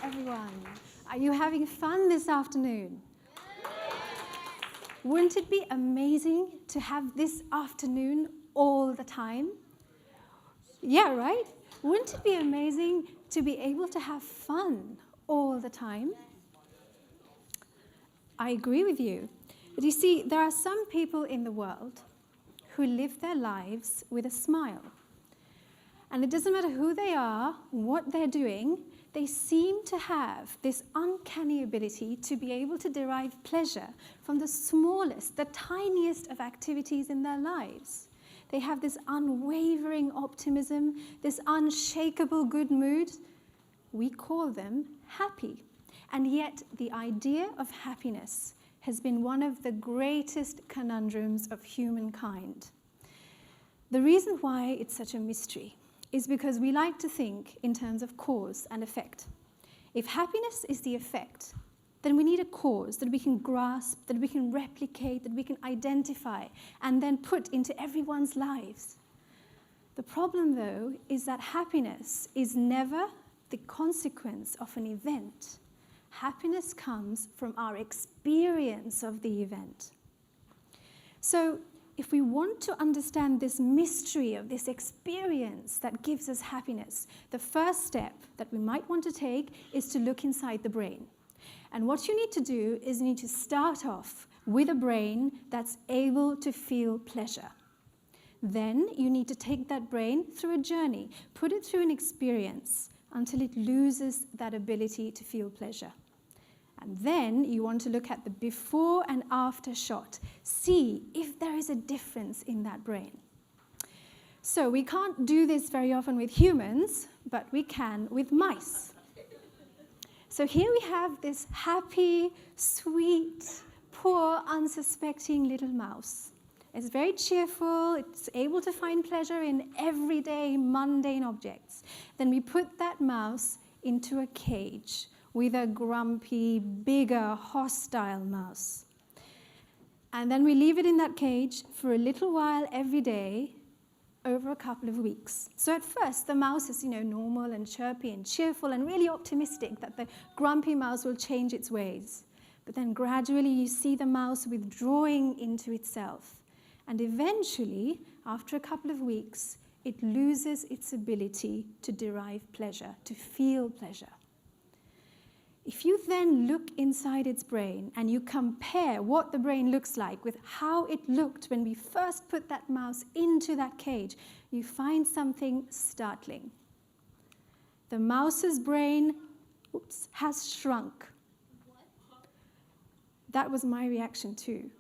everyone. Are you having fun this afternoon? Wouldn't it be amazing to have this afternoon all the time? Yeah, right? Wouldn't it be amazing to be able to have fun all the time? I agree with you. But you see, there are some people in the world who live their lives with a smile. And it doesn't matter who they are, what they're doing, they seem to have this uncanny ability to be able to derive pleasure from the smallest, the tiniest of activities in their lives. They have this unwavering optimism, this unshakable good mood. We call them happy. And yet the idea of happiness has been one of the greatest conundrums of humankind. The reason why it's such a mystery is because we like to think in terms of cause and effect. If happiness is the effect, then we need a cause that we can grasp, that we can replicate, that we can identify, and then put into everyone's lives. The problem, though, is that happiness is never the consequence of an event. Happiness comes from our experience of the event. So, if we want to understand this mystery of this experience that gives us happiness, the first step that we might want to take is to look inside the brain. And what you need to do is you need to start off with a brain that's able to feel pleasure. Then you need to take that brain through a journey, put it through an experience until it loses that ability to feel pleasure. And then you want to look at the before and after shot. See if there is a difference in that brain. So we can't do this very often with humans, but we can with mice. So here we have this happy, sweet, poor, unsuspecting little mouse. It's very cheerful. It's able to find pleasure in everyday, mundane objects. Then we put that mouse into a cage with a grumpy, bigger, hostile mouse. And then we leave it in that cage for a little while every day over a couple of weeks. So at first, the mouse is, normal and chirpy and cheerful and really optimistic that the grumpy mouse will change its ways. But then gradually you see the mouse withdrawing into itself. And eventually, after a couple of weeks, it loses its ability to derive pleasure, to feel pleasure. If you then look inside its brain and you compare what the brain looks like with how it looked when we first put that mouse into that cage, you find something startling. The mouse's brain has shrunk. That was my reaction too.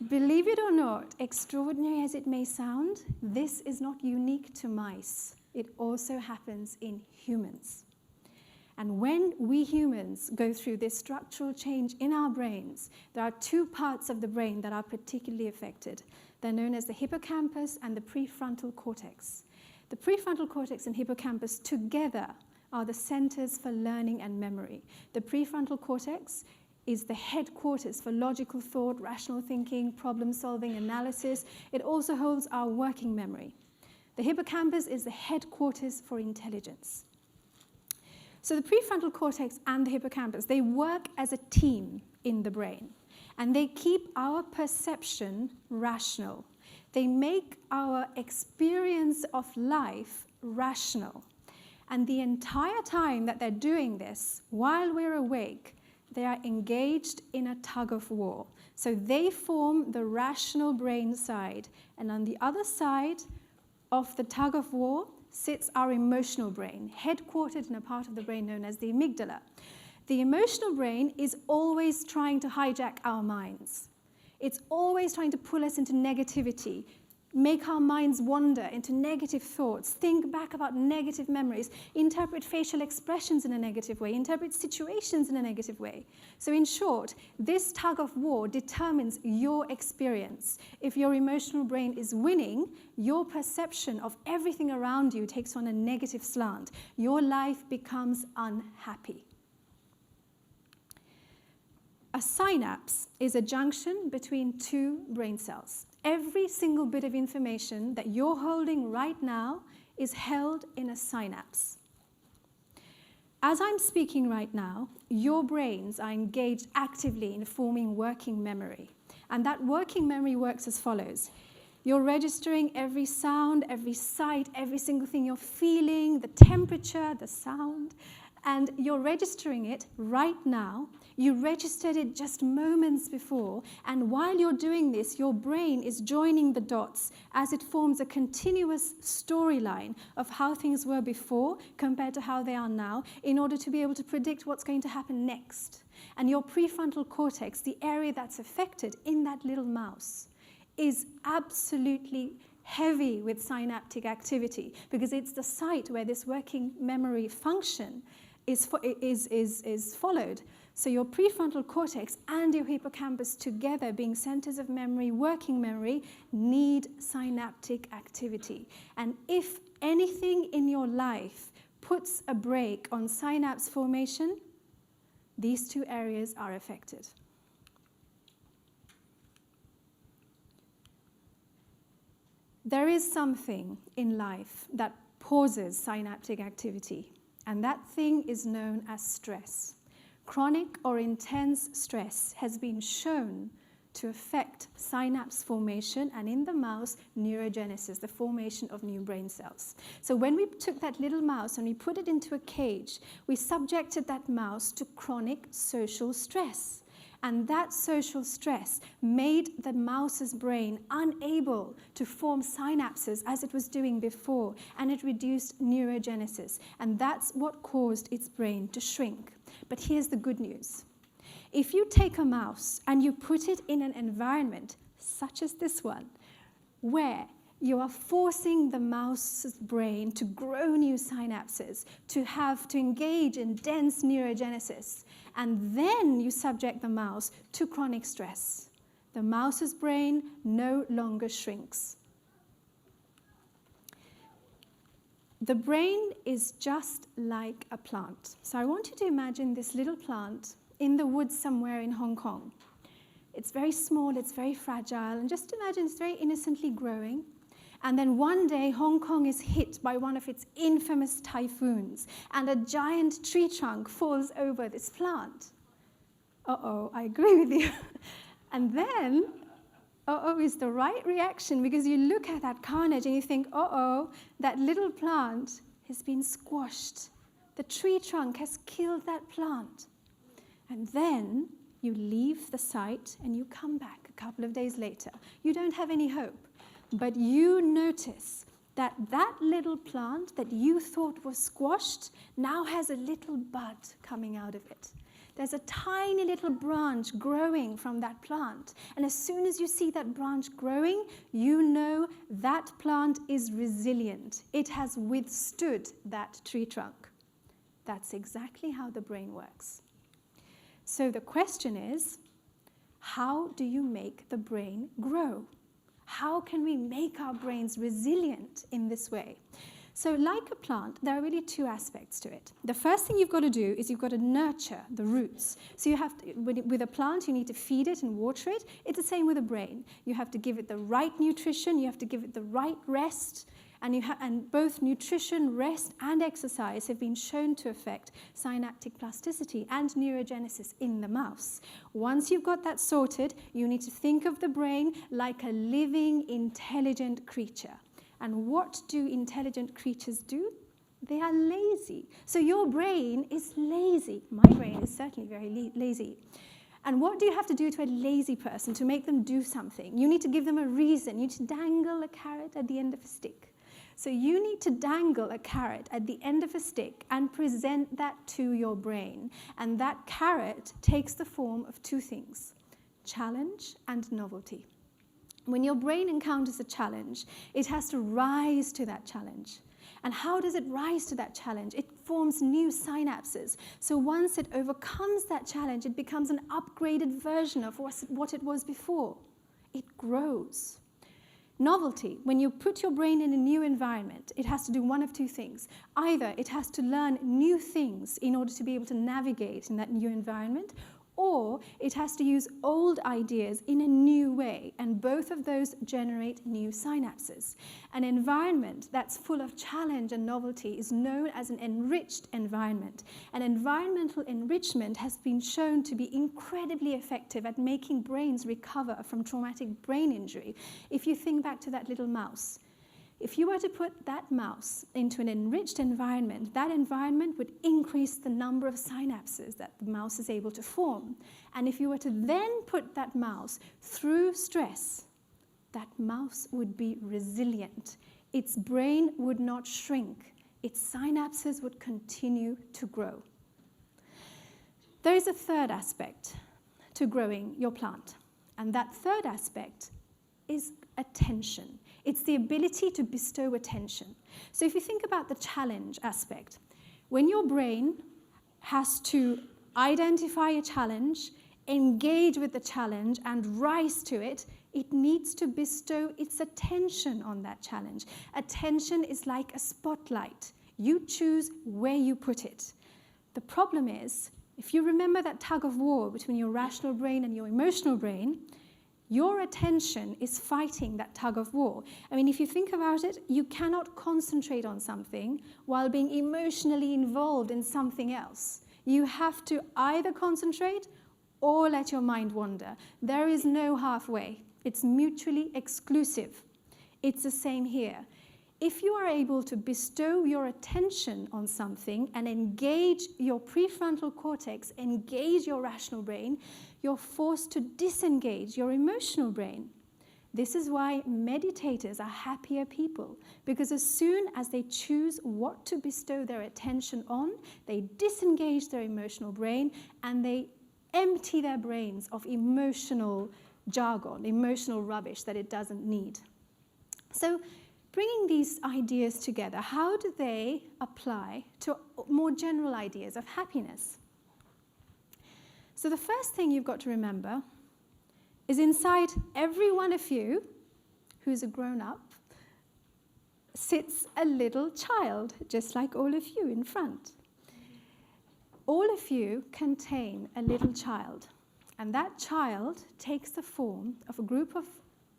Believe it or not, extraordinary as it may sound, this is not unique to mice. It also happens in humans. And when we humans go through this structural change in our brains, there are two parts of the brain that are particularly affected. They're known as the hippocampus and the prefrontal cortex. The prefrontal cortex and hippocampus together are the centers for learning and memory. The prefrontal cortex is the headquarters for logical thought, rational thinking, problem-solving, analysis. It also holds our working memory. The hippocampus is the headquarters for intelligence. So the prefrontal cortex and the hippocampus, they work as a team in the brain, and they keep our perception rational. They make our experience of life rational. And the entire time that they're doing this, while we're awake, they are engaged in a tug of war. So they form the rational brain side, and on the other side of the tug of war sits our emotional brain, headquartered in a part of the brain known as the amygdala. The emotional brain is always trying to hijack our minds. It's always trying to pull us into negativity, make our minds wander into negative thoughts, think back about negative memories, interpret facial expressions in a negative way, interpret situations in a negative way. So in short, this tug of war determines your experience. If your emotional brain is winning, your perception of everything around you takes on a negative slant. Your life becomes unhappy. A synapse is a junction between two brain cells. Every single bit of information that you're holding right now is held in a synapse. As I'm speaking right now, your brains are engaged actively in forming working memory. And that working memory works as follows. You're registering every sound, every sight, every single thing you're feeling, the temperature, the sound, and you're registering it right now. You registered it just moments before, and while you're doing this, your brain is joining the dots as it forms a continuous storyline of how things were before compared to how they are now in order to be able to predict what's going to happen next. And your prefrontal cortex, the area that's affected in that little mouse, is absolutely heavy with synaptic activity because it's the site where this working memory function is followed. So your prefrontal cortex and your hippocampus together, being centers of memory, working memory, need synaptic activity. And if anything in your life puts a brake on synapse formation, these two areas are affected. There is something in life that pauses synaptic activity, and that thing is known as stress. Chronic or intense stress has been shown to affect synapse formation and, in the mouse, neurogenesis, the formation of new brain cells. So when we took that little mouse and we put it into a cage, we subjected that mouse to chronic social stress. And that social stress made the mouse's brain unable to form synapses as it was doing before, and it reduced neurogenesis. And that's what caused its brain to shrink. But here's the good news. If you take a mouse and you put it in an environment such as this one, where you are forcing the mouse's brain to grow new synapses, to engage in dense neurogenesis, and then you subject the mouse to chronic stress, the mouse's brain no longer shrinks. The brain is just like a plant. So I want you to imagine this little plant in the woods somewhere in Hong Kong. It's very small, it's very fragile, and just imagine it's very innocently growing. And then one day, Hong Kong is hit by one of its infamous typhoons, and a giant tree trunk falls over this plant. Uh-oh, I agree with you. And then, uh-oh is the right reaction, because you look at that carnage and you think, uh-oh, that little plant has been squashed. The tree trunk has killed that plant. And then you leave the site and you come back a couple of days later. You don't have any hope. But you notice that that little plant that you thought was squashed now has a little bud coming out of it. There's a tiny little branch growing from that plant. And as soon as you see that branch growing, you know that plant is resilient. It has withstood that tree trunk. That's exactly how the brain works. So the question is, how do you make the brain grow? How can we make our brains resilient in this way? So like a plant, there are really two aspects to it. The first thing you've got to do is you've got to nurture the roots. So you have to, with a plant, you need to feed it and water it. It's the same with a brain. You have to give it the right nutrition, you have to give it the right rest, and both nutrition, rest, and exercise have been shown to affect synaptic plasticity and neurogenesis in the mouse. Once you've got that sorted, you need to think of the brain like a living, intelligent creature. And what do intelligent creatures do? They are lazy. So your brain is lazy. My brain is certainly very lazy. And what do you have to do to a lazy person to make them do something? You need to give them a reason. You need to dangle a carrot at the end of a stick. So you need to dangle a carrot at the end of a stick and present that to your brain. And that carrot takes the form of two things, challenge and novelty. When your brain encounters a challenge, it has to rise to that challenge. And how does it rise to that challenge? It forms new synapses. So once it overcomes that challenge, it becomes an upgraded version of what it was before. It grows. Novelty, when you put your brain in a new environment, it has to do one of two things. Either it has to learn new things in order to be able to navigate in that new environment, or it has to use old ideas in a new way, and both of those generate new synapses. An environment that's full of challenge and novelty is known as an enriched environment. And environmental enrichment has been shown to be incredibly effective at making brains recover from traumatic brain injury. If you think back to that little mouse, if you were to put that mouse into an enriched environment, that environment would increase the number of synapses that the mouse is able to form. And if you were to then put that mouse through stress, that mouse would be resilient. Its brain would not shrink. Its synapses would continue to grow. There is a third aspect to growing your plant. And that third aspect is attention. It's the ability to bestow attention. So if you think about the challenge aspect, when your brain has to identify a challenge, engage with the challenge, and rise to it, it needs to bestow its attention on that challenge. Attention is like a spotlight. You choose where you put it. The problem is, if you remember that tug of war between your rational brain and your emotional brain, your attention is fighting that tug of war. I mean, if you think about it, you cannot concentrate on something while being emotionally involved in something else. You have to either concentrate or let your mind wander. There is no halfway. It's mutually exclusive. It's the same here. If you are able to bestow your attention on something and engage your prefrontal cortex, engage your rational brain, you're forced to disengage your emotional brain. This is why meditators are happier people, because as soon as they choose what to bestow their attention on, they disengage their emotional brain and they empty their brains of emotional jargon, emotional rubbish that it doesn't need. So, bringing these ideas together, how do they apply to more general ideas of happiness? So the first thing you've got to remember is inside every one of you who's a grown-up sits a little child, just like all of you in front. All of you contain a little child, and that child takes the form of a group of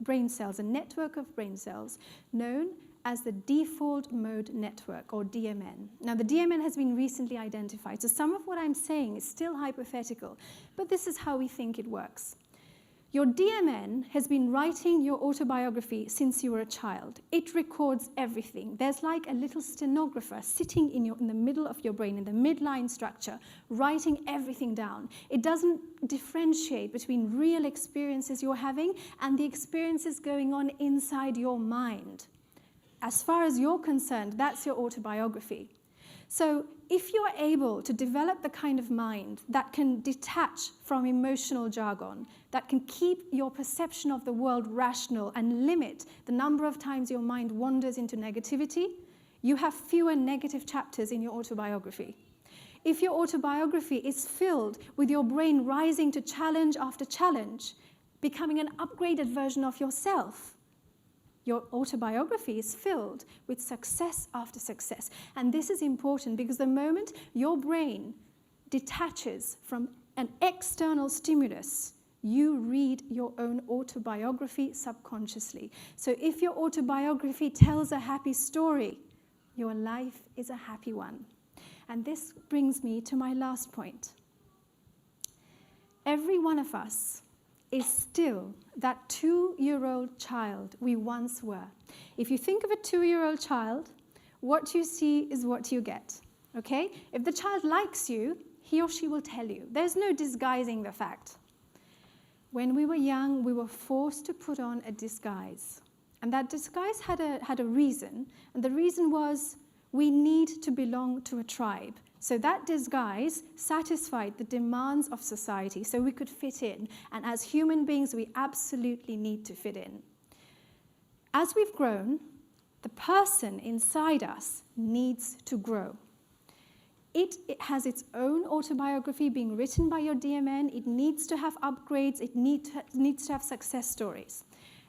brain cells, a network of brain cells known as the default mode network, or DMN. Now, the DMN has been recently identified, so some of what I'm saying is still hypothetical, but this is how we think it works. Your DMN has been writing your autobiography since you were a child. It records everything. There's like a little stenographer sitting in the middle of your brain, in the midline structure, writing everything down. It doesn't differentiate between real experiences you're having and the experiences going on inside your mind. As far as you're concerned, that's your autobiography. So if you're able to develop the kind of mind that can detach from emotional jargon, that can keep your perception of the world rational and limit the number of times your mind wanders into negativity, you have fewer negative chapters in your autobiography. If your autobiography is filled with your brain rising to challenge after challenge, becoming an upgraded version of yourself, your autobiography is filled with success after success. And this is important because the moment your brain detaches from an external stimulus, you read your own autobiography subconsciously. So if your autobiography tells a happy story, your life is a happy one. And this brings me to my last point. Every one of us is still that 2-year-old child we once were. If you think of a 2-year-old child, what you see is what you get, okay? If the child likes you, he or she will tell you. There's no disguising the fact. When we were young, we were forced to put on a disguise. And that disguise had a reason, and the reason was we need to belong to a tribe. So that disguise satisfied the demands of society so we could fit in. And as human beings, we absolutely need to fit in. As we've grown, the person inside us needs to grow. It has its own autobiography being written by your DMN. It needs to have upgrades. It needs to have success stories.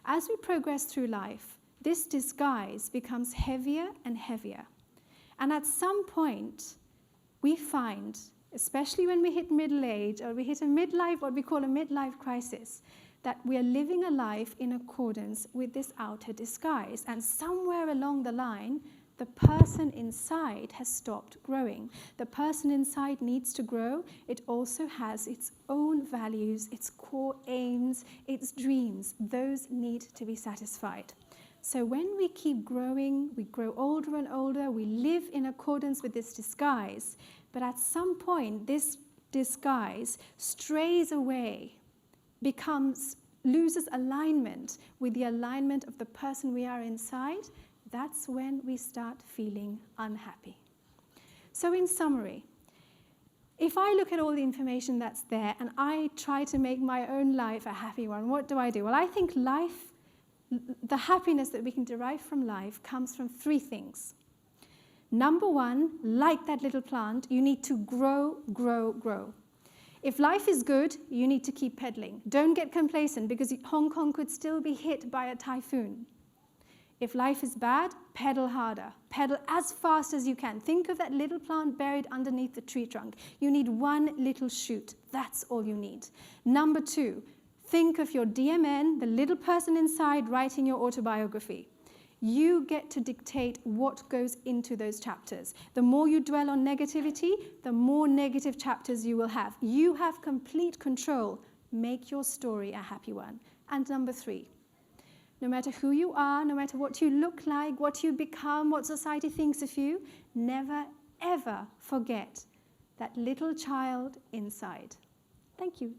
As we progress through life, this disguise becomes heavier and heavier. And at some point, we find especially when we hit middle age or we hit a midlife, what we call a midlife crisis, that we are living a life in accordance with this outer disguise. And somewhere along the line, the person inside has stopped growing. The person inside needs to grow. It also has its own values, its core aims, its dreams. Those need to be satisfied. So when we keep growing, we grow older and older, we live in accordance with this disguise, but at some point this disguise strays away, loses alignment with the alignment of the person we are inside. That's when we start feeling unhappy. So in summary, if I look at all the information that's there and I try to make my own life a happy one, what do? Well, I think the happiness that we can derive from life comes from three things. Number one, like that little plant, you need to grow, grow, grow. If life is good, you need to keep pedaling. Don't get complacent, because Hong Kong could still be hit by a typhoon. If life is bad, pedal harder. Pedal as fast as you can. Think of that little plant buried underneath the tree trunk. You need one little shoot. That's all you need. Number two, think of your DMN, the little person inside writing your autobiography. You get to dictate what goes into those chapters. The more you dwell on negativity, the more negative chapters you will have. You have complete control. Make your story a happy one. And number three, no matter who you are, no matter what you look like, what you become, what society thinks of you, never, ever forget that little child inside. Thank you.